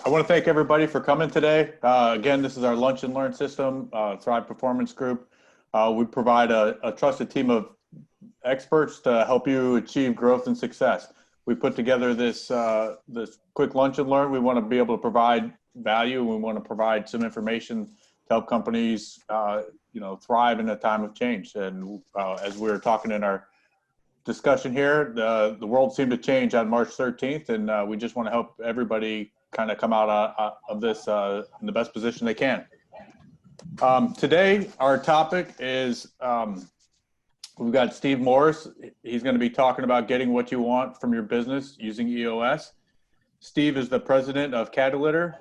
I want to thank everybody for coming today. Again, this is our Lunch and Learn system, Thrive Performance Group. We provide a trusted team of experts to help you achieve growth and success. We put together this quick Lunch and Learn. We want to be able to provide value. We want to provide some information to help companies, thrive in a time of change. And as we were talking in our discussion here, the world seemed to change on March 13th, and we just want to help everybody kind of come out of this in the best position they can. Today, our topic is, we've got Steve Morris. He's going to be talking about getting what you want from your business using EOS. Steve is the president of Catalytter,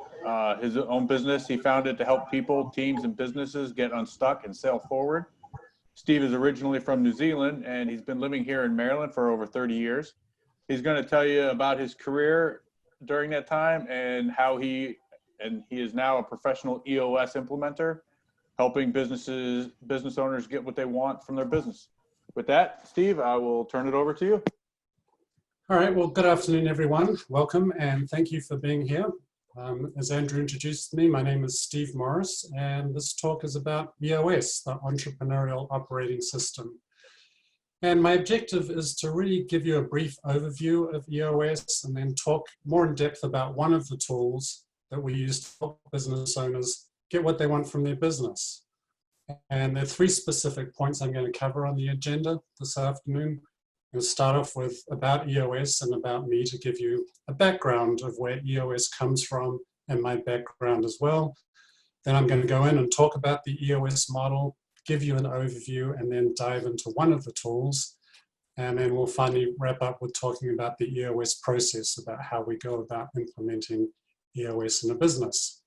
his own business he founded to help people, teams, and businesses get unstuck and sail forward. Steve is originally from New Zealand, and he's been living here in Maryland for over 30 years. He's going to tell you about his career during that time and how he is now a professional EOS implementer, helping business owners get what they want from their business. With that, Steve, I will turn it over to you. All right, well, good afternoon, everyone. Welcome, and thank you for being here. As Andrew introduced me, my name is Steve Morris, and this talk is about EOS, the Entrepreneurial Operating System. And my objective is to really give you a brief overview of EOS and then talk more in depth about one of the tools that we use to help business owners get what they want from their business. And there are three specific points I'm going to cover on the agenda this afternoon. I'm going to start off with about EOS and about me to give you a background of where EOS comes from and my background as well. Then I'm going to go in and talk about the EOS model, give you an overview, and then dive into one of the tools. And then we'll finally wrap up with talking about the EOS process, about how we go about implementing EOS in a business.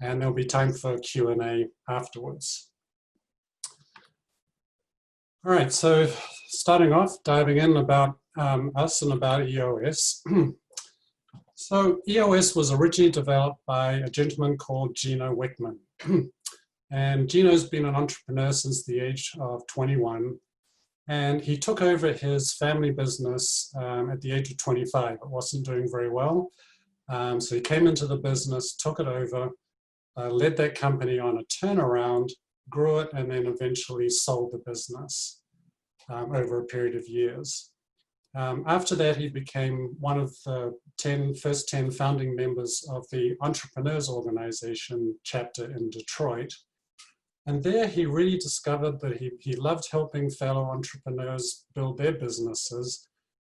And there'll be time for Q&A afterwards. All right, so starting off, diving in about us and about EOS. So EOS was originally developed by a gentleman called Gino Wickman. And Gino's been an entrepreneur since the age of 21. And he took over his family business at the age of 25. It wasn't doing very well. So he came into the business, took it over, led that company on a turnaround, grew it, and then eventually sold the business over a period of years. After that, he became one of the first 10 founding members of the Entrepreneurs Organization chapter in Detroit. And there he really discovered that he loved helping fellow entrepreneurs build their businesses,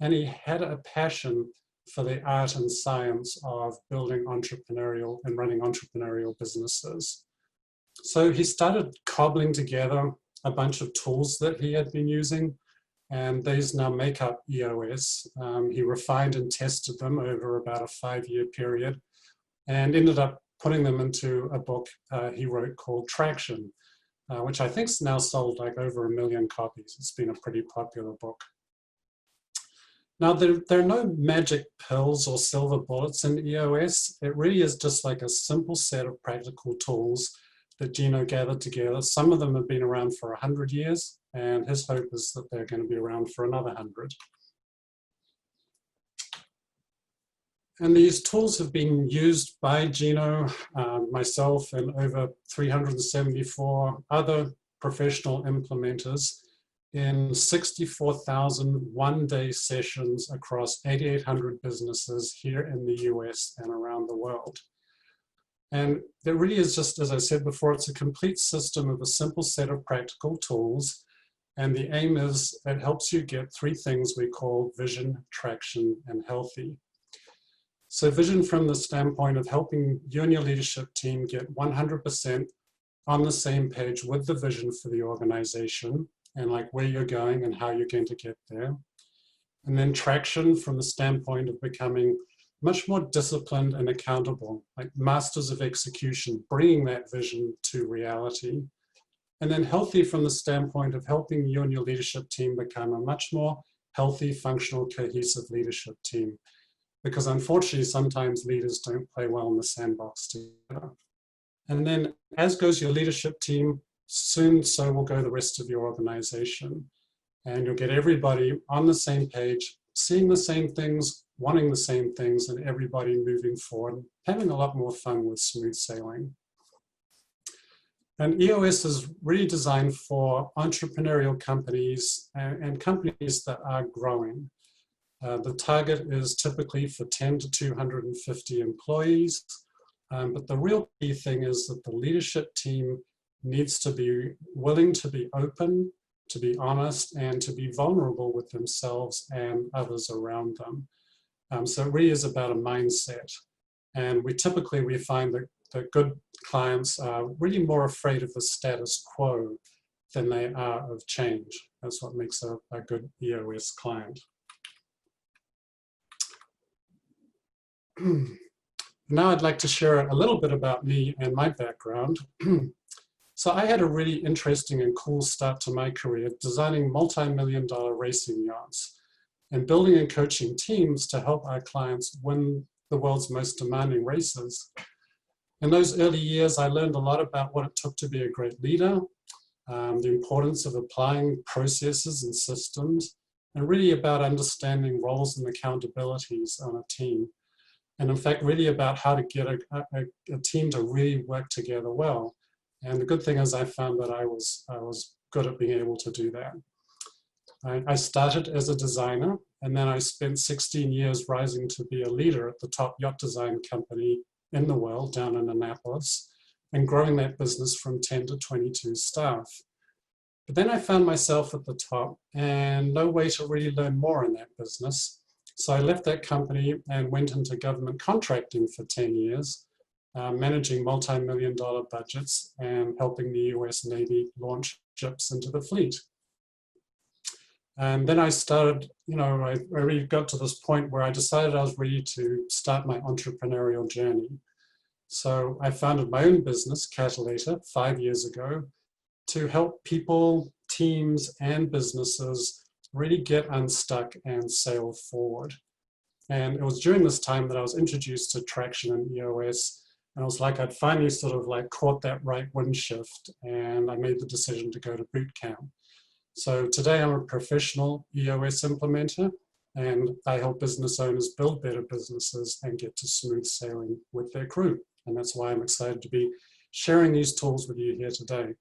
and he had a passion for the art and science of building entrepreneurial and running entrepreneurial businesses. So he started cobbling together a bunch of tools that he had been using, and these now make up EOS. He refined and tested them over about a 5-year period and ended up putting them into a book he wrote called Traction, which I think's now sold like over 1 million copies. It's been a pretty popular book. Now, there are no magic pills or silver bullets in EOS. It really is just like a simple set of practical tools that Gino gathered together. Some of them have been around for 100 years, and his hope is that they're going to be around for another 100. And these tools have been used by Gino, myself, and over 374 other professional implementers in 64,000 one-day sessions across 8,800 businesses here in the US and around the world. And there really is just, as I said before, it's a complete system of a simple set of practical tools. And the aim is it helps you get 3 things we call vision, traction, and healthy. So vision from the standpoint of helping you and your leadership team get 100% on the same page with the vision for the organization and like where you're going and how you're going to get there. And then traction from the standpoint of becoming much more disciplined and accountable, like masters of execution, bringing that vision to reality. And then healthy from the standpoint of helping you and your leadership team become a much more healthy, functional, cohesive leadership team. Because unfortunately, sometimes leaders don't play well in the sandbox together. And then as goes your leadership team, soon so will go the rest of your organization. And you'll get everybody on the same page, seeing the same things, wanting the same things, and everybody moving forward, having a lot more fun with smooth sailing. And EOS is really designed for entrepreneurial companies and companies that are growing. The target is typically for 10 to 250 employees. But the real key thing is that the leadership team needs to be willing to be open, to be honest, and to be vulnerable with themselves and others around them. So it really is about a mindset. And we find that good clients are really more afraid of the status quo than they are of change. That's what makes a good EOS client. Now I'd like to share a little bit about me and my background. So I had a really interesting and cool start to my career designing multi-million-dollar racing yachts and building and coaching teams to help our clients win the world's most demanding races. In those early years, I learned a lot about what it took to be a great leader, the importance of applying processes and systems, and really about understanding roles and accountabilities on a team. And in fact, really about how to get a team to really work together well. And the good thing is I found that I was good at being able to do that. I started as a designer, and then I spent 16 years rising to be a leader at the top yacht design company in the world down in Annapolis, and growing that business from 10 to 22 staff. But then I found myself at the top and no way to really learn more in that business. So I left that company and went into government contracting for 10 years, managing multi-million-dollar budgets and helping the US Navy launch ships into the fleet. And then I started, I really got to this point where I decided I was ready to start my entrepreneurial journey. So I founded my own business, Catalytor, 5 years ago, to help people, teams, and businesses really get unstuck and sail forward. And it was during this time that I was introduced to Traction and EOS. And it was like I'd finally sort of like caught that right wind shift, and I made the decision to go to boot camp. So today I'm a professional EOS implementer, and I help business owners build better businesses and get to smooth sailing with their crew. And that's why I'm excited to be sharing these tools with you here today.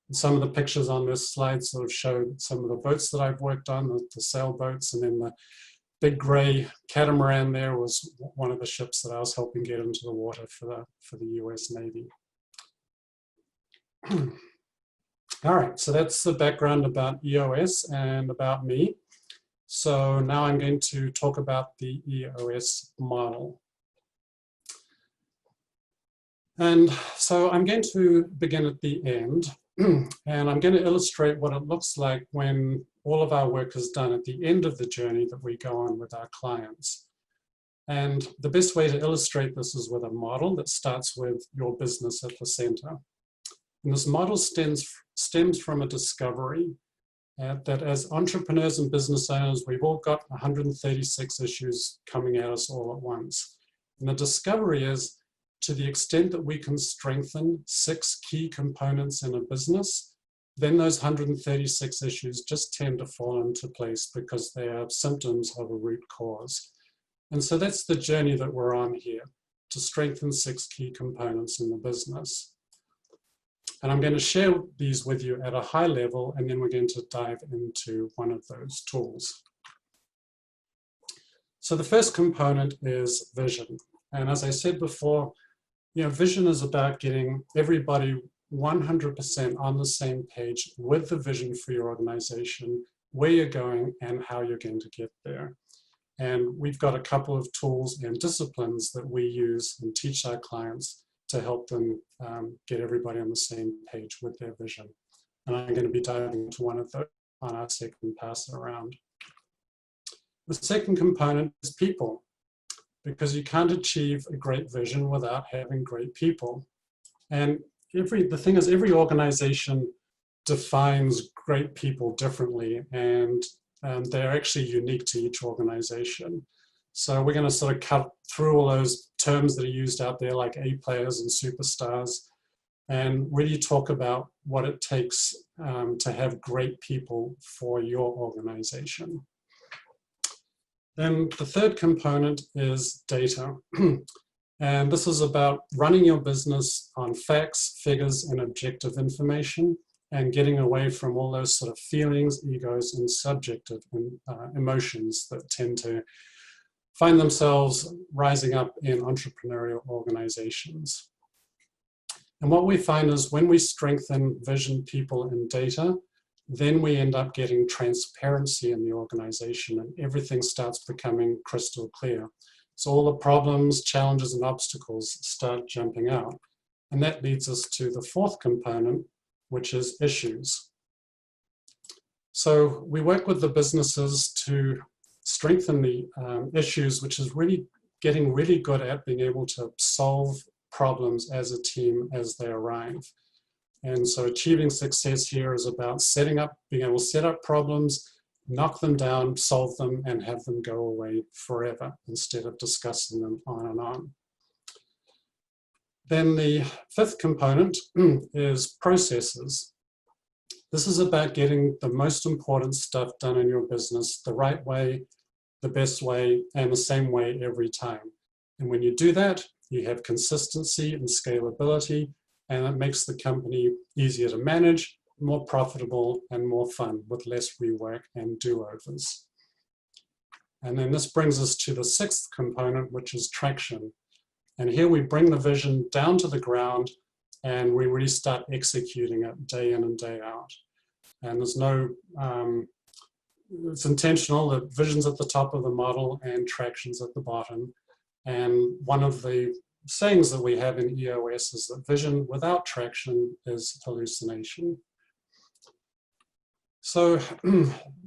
And some of the pictures on this slide sort of show some of the boats that I've worked on, the sailboats, and then the big gray catamaran there was one of the ships that I was helping get into the water for the US Navy. All right, so that's the background about EOS and about me. So now I'm going to talk about the EOS model. And so I'm going to begin at the end, and I'm going to illustrate what it looks like when all of our work is done at the end of the journey that we go on with our clients. And the best way to illustrate this is with a model that starts with your business at the center. And this model stems from a discovery that as entrepreneurs and business owners, we've all got 136 issues coming at us all at once. And the discovery is, to the extent that we can strengthen 6 key components in a business, then those 136 issues just tend to fall into place because they are symptoms of a root cause. And so that's the journey that we're on here, to strengthen 6 key components in the business. And I'm going to share these with you at a high level, and then we're going to dive into one of those tools. So the first component is vision. And as I said before, vision is about getting everybody 100% on the same page with the vision for your organization, where you're going and how you're going to get there. And we've got a couple of tools and disciplines that we use and teach our clients to help them get everybody on the same page with their vision. And I'm going to be diving into one of those on our second pass around. The second component is people, because you can't achieve a great vision without having great people. And the thing is, every organization defines great people differently, and they're actually unique to each organization. So we're going to sort of cut through all those terms that are used out there like A players and superstars, and really talk about what it takes to have great people for your organization. Then the third component is data. And this is about running your business on facts, figures, and objective information, and getting away from all those sort of feelings, egos, and subjective emotions that tend to find themselves rising up in entrepreneurial organizations. And what we find is when we strengthen vision, people, and data, then we end up getting transparency in the organization, and everything starts becoming crystal clear. So all the problems, challenges, and obstacles start jumping out. And that leads us to the fourth component, which is issues. So we work with the businesses to strengthen the issues, which is really getting really good at being able to solve problems as a team as they arrive. And so achieving success here is about being able to set up problems, knock them down, solve them, and have them go away forever instead of discussing them on and on. Then the fifth component is processes. This is about getting the most important stuff done in your business the right way, the best way, and the same way every time. And when you do that, you have consistency and scalability, and it makes the company easier to manage, more profitable, and more fun with less rework and do-overs. And then this brings us to the sixth component, which is traction. And here we bring the vision down to the ground and we really start executing it day in and day out. And there's no, it's intentional that vision's at the top of the model and traction's at the bottom. And one of the sayings that we have in EOS is that vision without traction is hallucination. So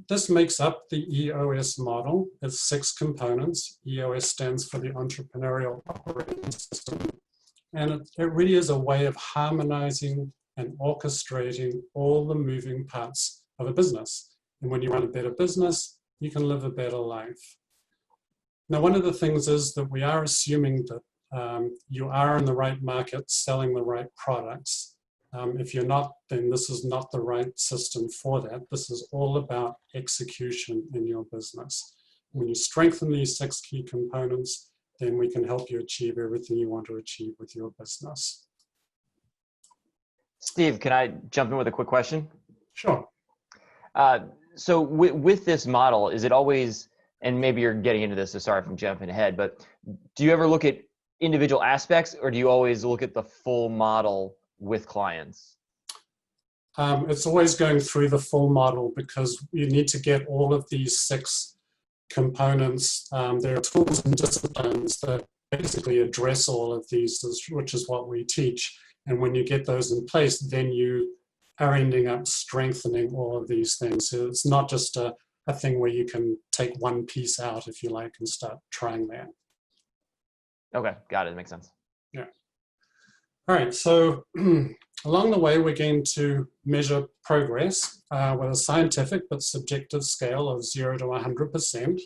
this makes up the EOS model. It's 6 components. EOS stands for the Entrepreneurial Operating System. And it really is a way of harmonizing and orchestrating all the moving parts of a business. And when you run a better business, you can live a better life. Now, one of the things is that we are assuming that you are in the right market selling the right products. If you're not, then this is not the right system for that. This is all about execution in your business. When you strengthen these 6 key components, then we can help you achieve everything you want to achieve with your business. Steve, can I jump in with a quick question? Sure. So with this model, is it always, and maybe you're getting into this, so sorry if I'm jumping ahead, but do you ever look at individual aspects, or do you always look at the full model with clients? It's always going through the full model because you need to get all of these 6 components. There are tools and disciplines that basically address all of these, which is what we teach. And when you get those in place, then you are ending up strengthening all of these things. So it's not just a thing where you can take one piece out, if you like, and start trying that. Okay, got it. Makes sense. Yeah. All right, so along the way, we're going to measure progress with a scientific but subjective scale of 0 to 100%.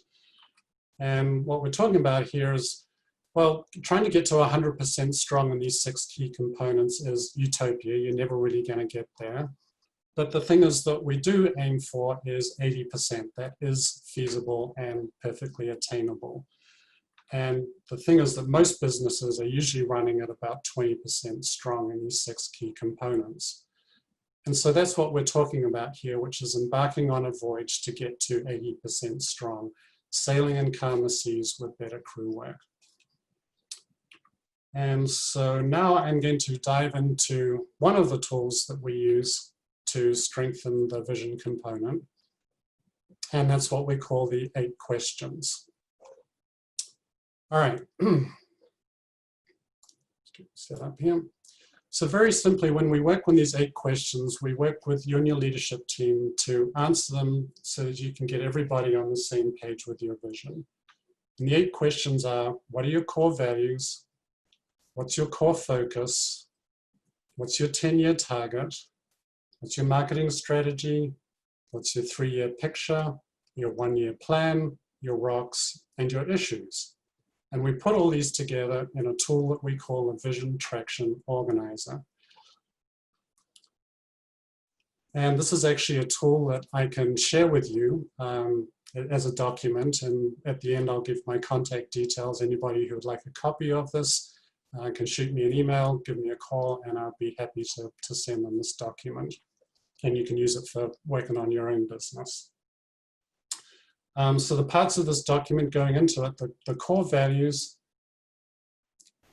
And what we're talking about here is, well, trying to get to 100% strong in these 6 key components is utopia. You're never really going to get there. But the thing is that we do aim for is 80%. That is feasible and perfectly attainable. And the thing is that most businesses are usually running at about 20% strong in these 6 key components. And so that's what we're talking about here, which is embarking on a voyage to get to 80% strong, sailing in calmer seas with better crew work. And so now I'm going to dive into one of the tools that we use to strengthen the vision component. And that's what we call the 8 questions. All right, let's get set up here. So very simply, when we work on these 8 questions, we work with you and your leadership team to answer them so that you can get everybody on the same page with your vision. And the 8 questions are, what are your core values? What's your core focus? What's your 10-year target? What's your marketing strategy? What's your 3-year picture? Your 1-year plan, your rocks, and your issues. And we put all these together in a tool that we call a Vision Traction Organizer. And this is actually a tool that I can share with you as a document. And at the end, I'll give my contact details. Anybody who would like a copy of this can shoot me an email, give me a call, and I'll be happy to send them this document. And you can use it for working on your own business. So the parts of this document going into it, the core values,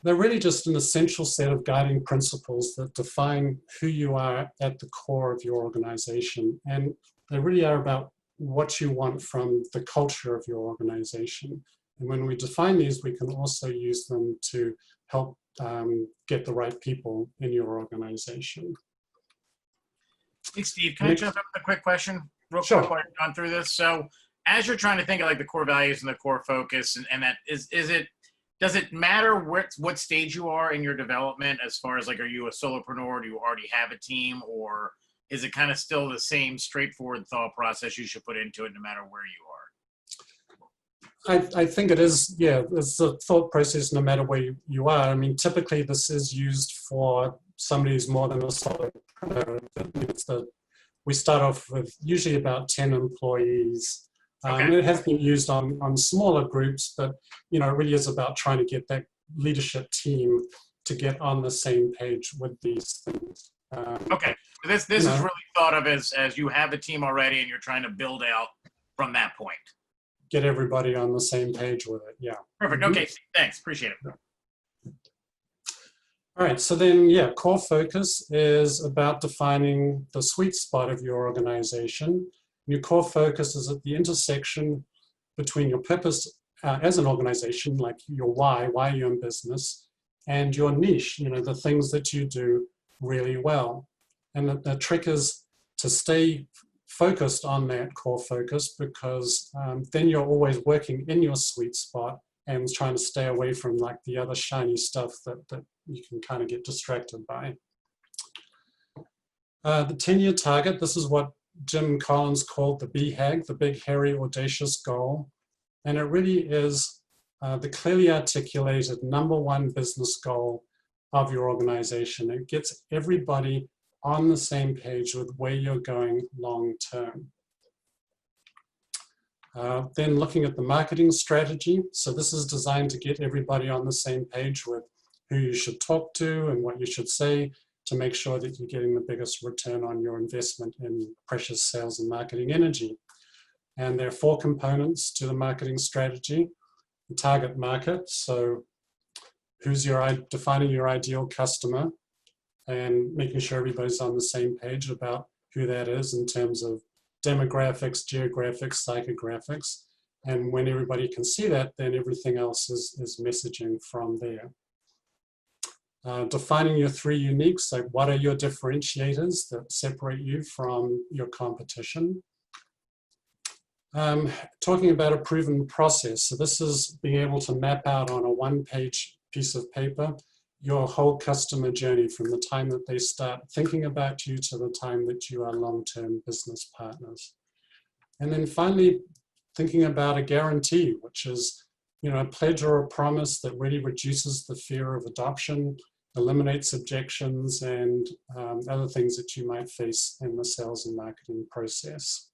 they're really just an essential set of guiding principles that define who you are at the core of your organization. And they really are about what you want from the culture of your organization. And when we define these, we can also use them to help get the right people in your organization. Hey, Steve, can I jump in with a quick question real Sure. quick while you've gone through this? So as you're trying to think of like the core values and the core focus and that does it matter what stage you are in your development as far as like, are you a solopreneur? Do you already have a team, or is it kind of still the same straightforward thought process you should put into it no matter where you are? I think it is, yeah, it's the thought process no matter where you are. I mean, typically this is used for somebody who's more than a solopreneur. We start off with usually about 10 employees. Okay. It has been used on smaller groups, but it really is about trying to get that leadership team to get on the same page with these things. Okay, this is really thought of as you have a team already and you're trying to build out from that point. Get everybody on the same page with it, yeah. Perfect. Okay, thanks. Appreciate it. All right, so then, yeah, core focus is about defining the sweet spot of your organization. Your core focus is at the intersection between your purpose as an organization, like your why you're in business, and your niche, the things that you do really well. And the trick is to stay focused on that core focus, because then you're always working in your sweet spot and trying to stay away from like the other shiny stuff that you can kind of get distracted by. The 10-year target, this is what Jim Collins called the BHAG, the Big Hairy Audacious Goal. And it really is the clearly articulated #1 business goal of your organization. It gets everybody on the same page with where you're going long term. Then looking at the marketing strategy. So this is designed to get everybody on the same page with who you should talk to and what you should say to make sure that you're getting the biggest return on your investment in precious sales and marketing energy. And there are 4 components to the marketing strategy. The target market, so defining your ideal customer and making sure everybody's on the same page about who that is in terms of demographics, geographics, psychographics. And when everybody can see that, then everything else is messaging from there. Defining your 3 uniques, like what are your differentiators that separate you from your competition. Talking about a proven process. So this is being able to map out on a 1-page piece of paper your whole customer journey from the time that they start thinking about you to the time that you are long-term business partners. And then finally, thinking about a guarantee, which is a pledge or a promise that really reduces the fear of adoption, eliminates objections, and other things that you might face in the sales and marketing process.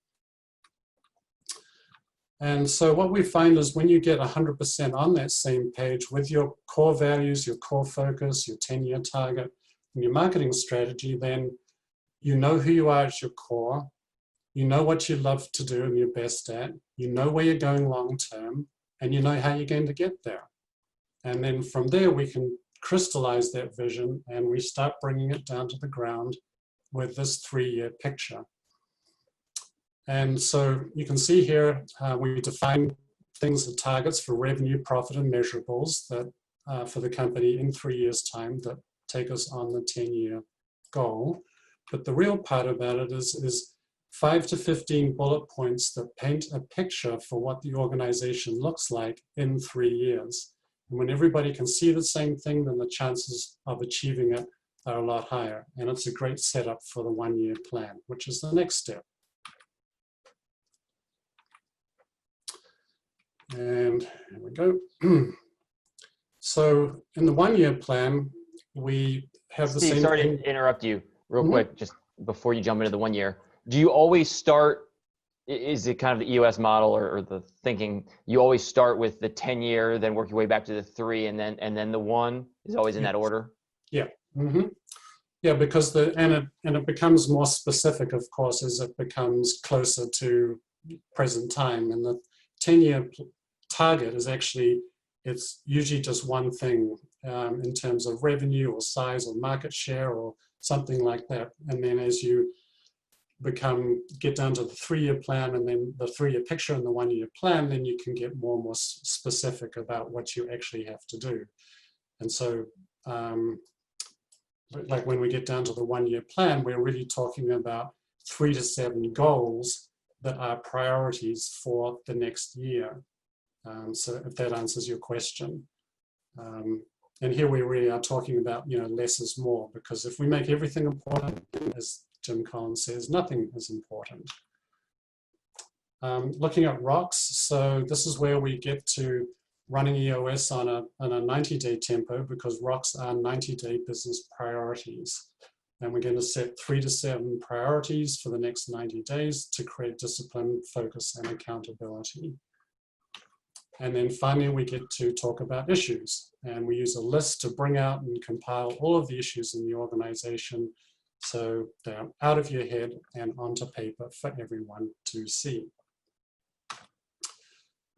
And so what we find is when you get 100% on that same page with your core values, your core focus, your 10-year target, and your marketing strategy, then you know who you are at your core, you know what you love to do and you're best at, you know where you're going long term, and you know how you're going to get there. And then from there, we can crystallize that vision and we start bringing it down to the ground with this 3-year picture. And so you can see here, we define things as targets for revenue, profit, and measurables that for the company in 3 years' time that take us on the 10-year goal. But the real part about it is 5 to 15 bullet points that paint a picture for what the organization looks like in 3 years. And when everybody can see the same thing, then the chances of achieving it are a lot higher. And it's a great setup for the 1-year plan, which is the next step. And here we go. So in the 1-year plan, we have the same Sorry to interrupt you real quick, just before you jump into the 1 year. Do you always start is it kind of the EOS model or the thinking you always start with the 10-year, then work your way back to the 3, and then the 1 is always in that order? Yeah. Yeah, because it becomes more specific, of course, as it becomes closer to present time. And the 10-year target is actually, it's usually just one thing in terms of revenue or size or market share or something like that. And then as you get down to the 3-year plan and then the 3-year picture and the 1-year plan, then you can get more and more specific about what you actually have to do. And so, like when we get down to the 1-year plan, we're really talking about 3 to 7 goals that are priorities for the next year. So if that answers your question. And here we really are talking about, less is more, because if we make everything important, as Jim Collins says, nothing is important. Looking at rocks, so this is where we get to running EOS on a 90-day tempo, because rocks are 90-day business priorities. And we're going to set 3 to 7 priorities for the next 90 days to create discipline, focus, and accountability. And then finally, we get to talk about issues. And we use a list to bring out and compile all of the issues in the organization so they're out of your head and onto paper for everyone to see.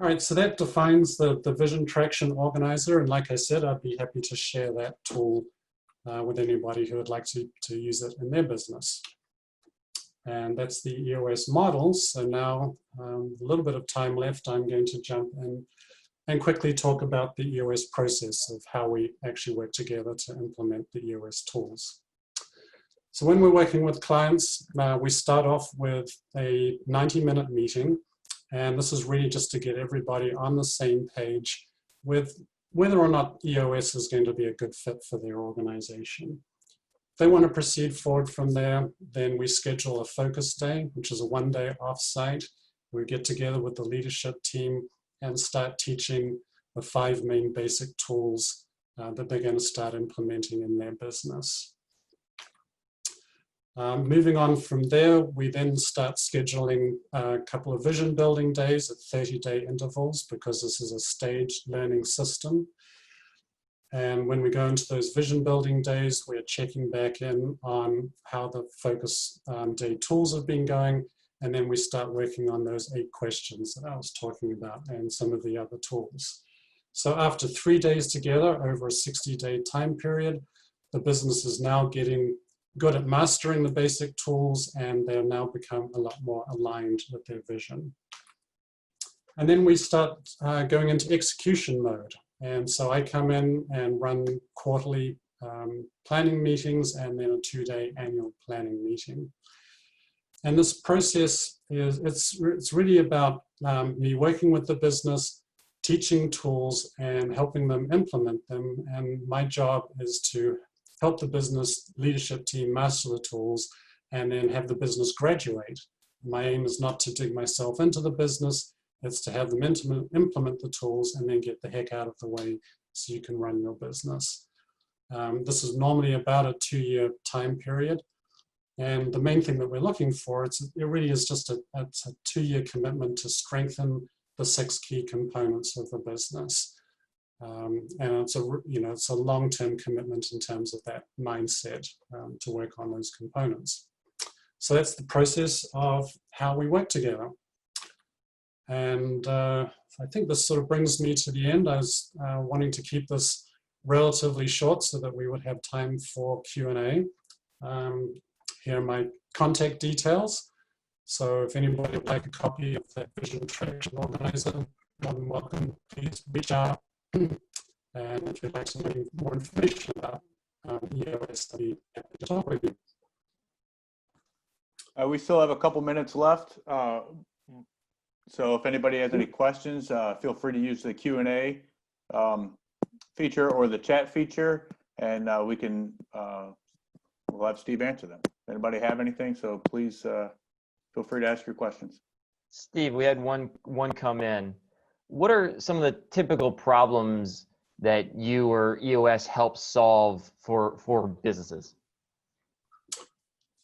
All right, so that defines the Vision Traction Organizer. And like I said, I'd be happy to share that tool with anybody who would like to use it in their business. And that's the EOS models. So now a little bit of time left, I'm going to jump in and quickly talk about the EOS process of how we actually work together to implement the EOS tools. So when we're working with clients, we start off with a 90-minute meeting. And this is really just to get everybody on the same page with whether or not EOS is going to be a good fit for their organization. If they want to proceed forward from there, then we schedule a focus day, which is a 1-day offsite. We get together with the leadership team and start teaching the 5 main basic tools that they're going to start implementing in their business. Moving on from there, we then start scheduling a couple of vision building days at 30-day intervals, because this is a staged learning system. And when we go into those vision building days, we're checking back in on how the focus day tools have been going. And then we start working on those 8 questions that I was talking about and some of the other tools. So after 3 days together over a 60-day time period, the business is now getting good at mastering the basic tools, and they've now become a lot more aligned with their vision. And then we start going into execution mode. And so I come in and run quarterly planning meetings and then a 2-day annual planning meeting. And this process it's really about me working with the business, teaching tools and helping them implement them. And my job is to help the business leadership team master the tools and then have the business graduate. My aim is not to dig myself into the business, it's to have them implement the tools and then get the heck out of the way so you can run your business. This is normally about a 2-year time period. And the main thing that we're looking for, it really is just a 2-year commitment to strengthen the 6 key components of the business. And it's a long-term commitment in terms of that mindset to work on those components. So that's the process of how we work together. And I think this sort of brings me to the end. I was wanting to keep this relatively short so that we would have time for Q&A. Here are my contact details. So if anybody would like a copy of that Vision Traction Organizer, more than welcome, please reach out. And if you'd like some more information about EOS, I'll be happy to talk with you. We still have a couple minutes left. So if anybody has any questions, feel free to use the Q&A feature or the chat feature, and we'll have Steve answer them. Anybody have anything? So please feel free to ask your questions. Steve, we had one come in. What are some of the typical problems that you or EOS help solve for businesses?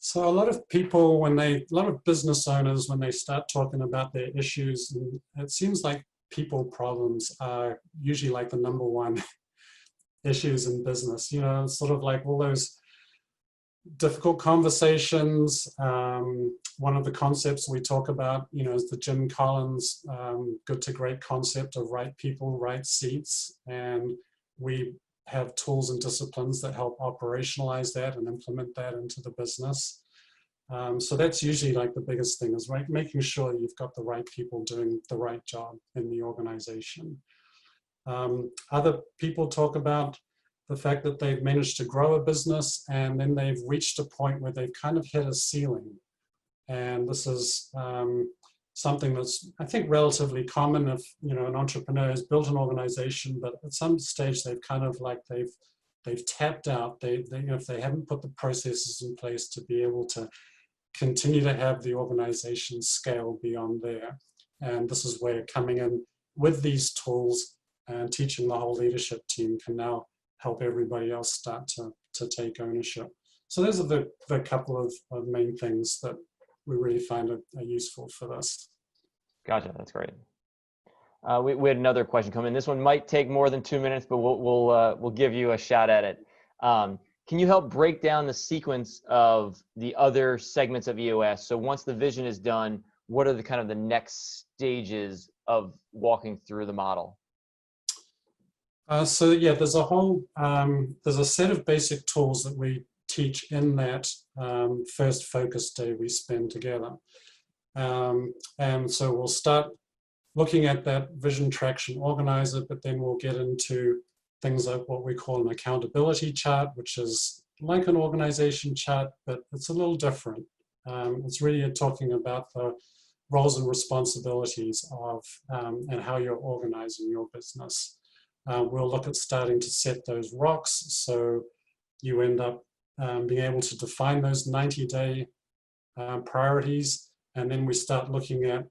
So a lot of people, a lot of business owners, when they start talking about their issues, and it seems like people problems are usually like the number one issues in business. You know, sort of like all those difficult conversations. One of the concepts we talk about, you know, is the Jim Collins good to great concept of right people, right seats. And we have tools and disciplines that help operationalize that and implement that into the business. So that's usually like the biggest thing, is right, making sure you've got the right people doing the right job in the organization. Other people talk about the fact that they've managed to grow a business and then they've reached a point where they've kind of hit a ceiling. And this is something that's, I think, relatively common if, you know, an entrepreneur has built an organization, but at some stage they've kind of like, they've tapped out. They you know, if they haven't put the processes in place to be able to continue to have the organization scale beyond there. And this is where coming in with these tools and teaching the whole leadership team can now help everybody else start to take ownership. So those are the couple of main things that we really find are useful for this. Gotcha, that's great. We had another question come in. This one might take more than 2 minutes, but we'll give you a shot at it. Can you help break down the sequence of the other segments of EOS? So once the vision is done, what are the kind of the next stages of walking through the model? So yeah, there's a whole, there's a set of basic tools that we teach in that first focus day we spend together. And so we'll start looking at that vision traction organizer, but then we'll get into things like what we call an accountability chart, which is like an organization chart, but it's a little different. It's really talking about the roles and responsibilities of and how you're organizing your business. We'll look at starting to set those rocks, so you end up being able to define those 90-day priorities, and then we start looking at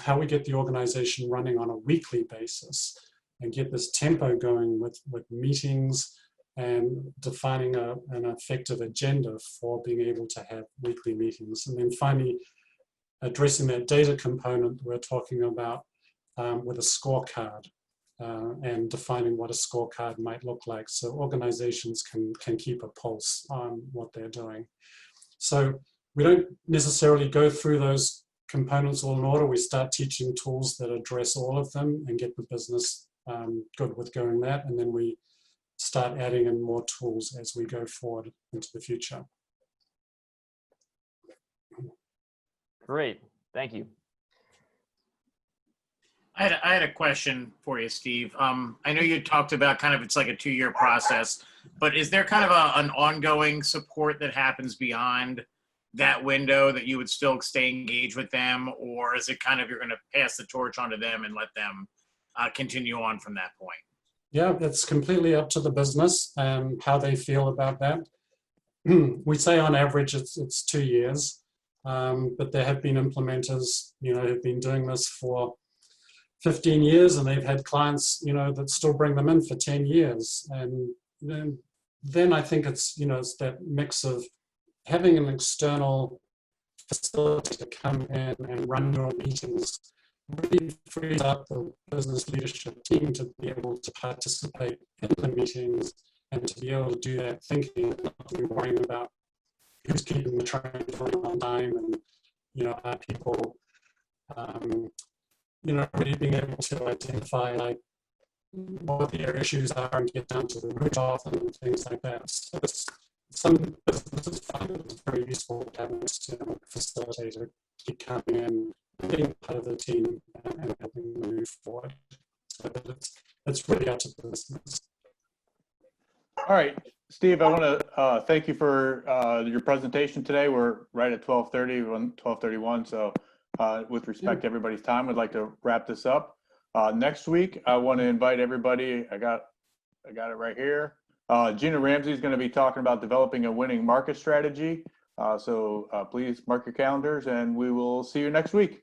how we get the organization running on a weekly basis and get this tempo going with meetings and defining an effective agenda for being able to have weekly meetings. And then finally, addressing that data component we're talking about with a scorecard. And defining what a scorecard might look like, so organizations can keep a pulse on what they're doing. So we don't necessarily go through those components all in order. We start teaching tools that address all of them and get the business good with going that, and then we start adding in more tools as we go forward into the future. Great, thank you. I had a question for you, Steve. I know you talked about kind of it's like a 2-year process, but is there kind of an ongoing support that happens beyond that window that you would still stay engaged with them, or is it kind of you're going to pass the torch onto them and let them continue on from that point? Yeah, it's completely up to the business and how they feel about that. We say on average it's 2 years, but there have been implementers, you know, who've been doing this for 15 years, and they've had clients, you know, that still bring them in for 10 years. And then I think it's, you know, it's that mix of having an external facility to come in and run your meetings really frees up the business leadership team to be able to participate in the meetings and to be able to do that thinking and not be worrying about who's keeping the train running on time, and, you know, are people, you know, really being able to identify like what their issues are and get down to the root of them and things like that. So some businesses find it very useful to have an external facilitator keep coming in, being part of the team and helping them move forward. So it's really up to the business. All right, Steve, I want to thank you for your presentation today. We're right at 12:30, 12:31. So with respect to everybody's time, I'd like to wrap this up. Next week, I want to invite everybody. I got it right here. Gina Ramsey is going to be talking about developing a winning market strategy. So please mark your calendars, and we will see you next week.